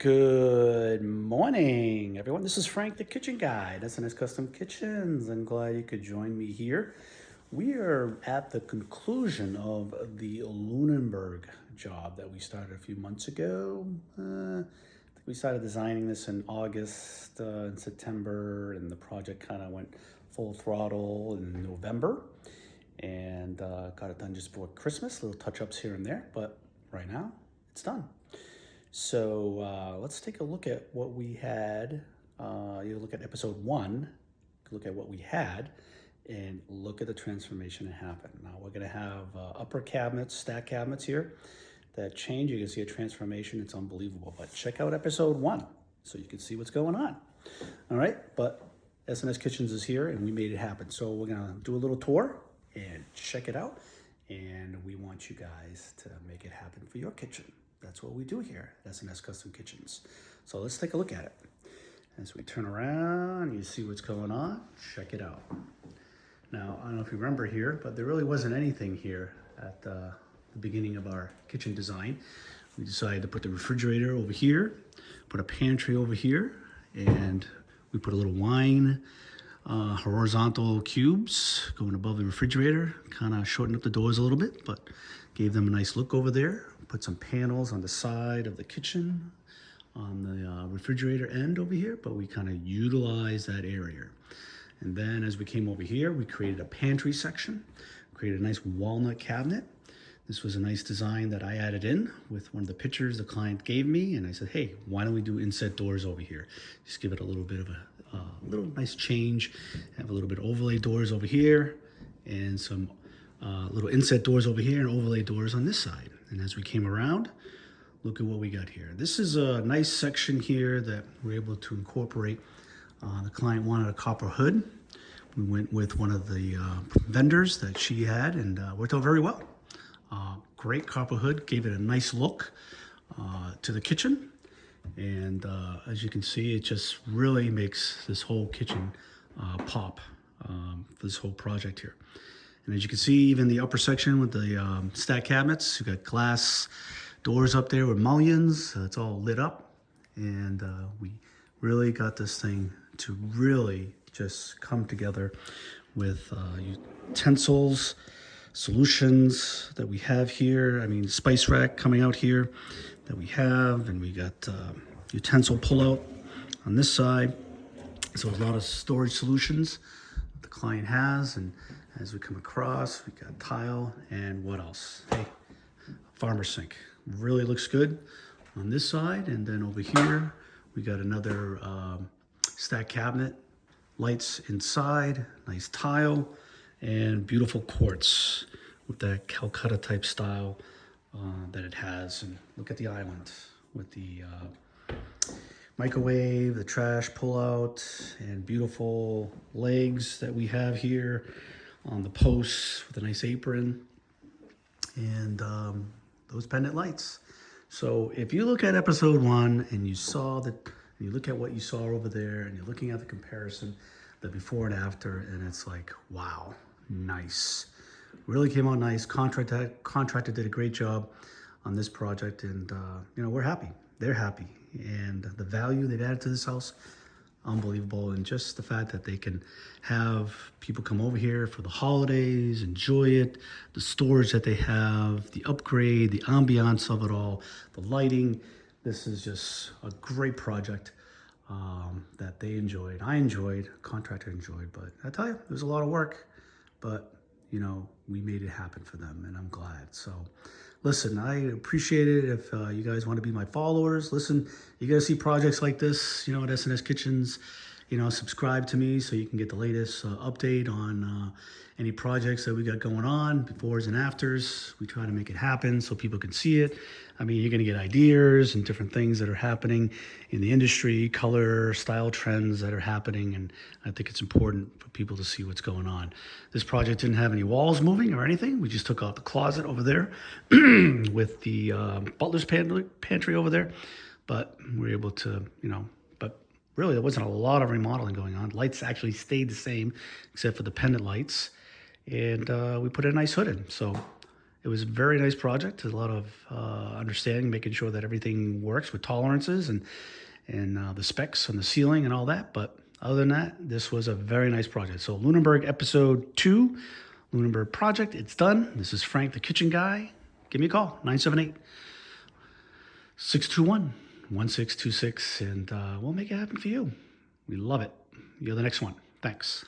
Good morning, everyone. This is Frank, the Kitchen Guy, SNS Custom Kitchens. I'm glad you could join me here. We are at the conclusion of the Lunenburg job that we started a few months ago. I think we started designing this in August and September, and the project kind of went full throttle in November, and got it done just before Christmas. Little touch-ups here and there, but right now it's done. So let's take a look at what we had. You look at episode 1, look at what we had, and look at the transformation that happened. Now we're going to have upper cabinets, stack cabinets here that change. You can see a transformation. It's unbelievable. But check out episode 1 so you can see what's going on. All right, but SNS Kitchens is here, and we made it happen. So we're going to do a little tour and check it out. And we want you guys to make it happen for your kitchen. That's what we do here at SNS Custom Kitchens. So let's take a look at it. As we turn around, you see what's going on. Check it out. Now, I don't know if you remember here, but there really wasn't anything here at the beginning of our kitchen design. We decided to put the refrigerator over here, put a pantry over here, and we put a little wine horizontal cubes going above the refrigerator. Kind of shortened up the doors a little bit, but gave them a nice look over there. Put some panels on the side of the kitchen on the refrigerator end over here, but we kind of utilized that area. And then as we came over here, we created a pantry section, created a nice walnut cabinet. This was a nice design that I added in with one of the pictures the client gave me, and I said, hey, why don't we do inset doors over here? Just give it a little bit of a little nice change. Have a little bit of overlay doors over here, and some little inset doors over here, and overlay doors on this side. And as we came around, look at what we got here. This is a nice section here that we're able to incorporate. The client wanted a copper hood. We went with one of the vendors that she had, and worked out very well. Great copper hood, gave it a nice look to the kitchen. And as you can see, it just really makes this whole kitchen pop for this whole project here. And as you can see, even the upper section with the stack cabinets, you got glass doors up there with mullions. It's all lit up. And we really got this thing to really just come together with utensils, solutions that we have here. I mean, spice rack coming out here that we have. And we got utensil pullout on this side. So a lot of storage solutions the client has. And as we come across, we got tile, and what else? Hey, farmer sink. Really looks good on this side. And then over here, we got another stack cabinet, lights inside, nice tile, and beautiful quartz with that Calcutta type style that it has. And look at the island with the microwave, the trash pullout, and beautiful legs that we have here on the posts with a nice apron, and those pendant lights. So if you look at episode 1 and you saw that, and you look at what you saw over there, and you're looking at the comparison, the before and after, and it's like, wow, nice. Really came out nice. Contractor did a great job on this project, and you know, we're happy. They're happy, and the value they've added to this house, unbelievable. And just the fact that they can have people come over here for the holidays, enjoy it, the storage that they have, the upgrade, the ambiance of it all, the lighting. This is just a great project that they enjoyed. I enjoyed, contractor enjoyed, but I tell you, it was a lot of work, but you know, we made it happen for them, and I'm glad. So listen, I appreciate it if you guys want to be my followers. Listen, you guys see projects like this, you know, at SNS Kitchens, you know, subscribe to me so you can get the latest update on any projects that we got going on, befores and afters. We try to make it happen so people can see it. I mean, you're going to get ideas and different things that are happening in the industry, color, style trends that are happening, and I think it's important for people to see what's going on. This project didn't have any walls moving or anything. We just took out the closet over there with the butler's pantry over there, but we were able to, you know, but really there wasn't a lot of remodeling going on. Lights actually stayed the same except for the pendant lights, and we put a nice hood in. So It was a very nice project. There's a lot of understanding, making sure that everything works with tolerances and the specs on the ceiling and all that. But other than that, this was a very nice project. So Lunenburg episode 2, Lunenburg project, it's done. This is Frank, the kitchen guy. Give me a call, 978-621-1626, and we'll make it happen for you. We love it. You're the next one. Thanks.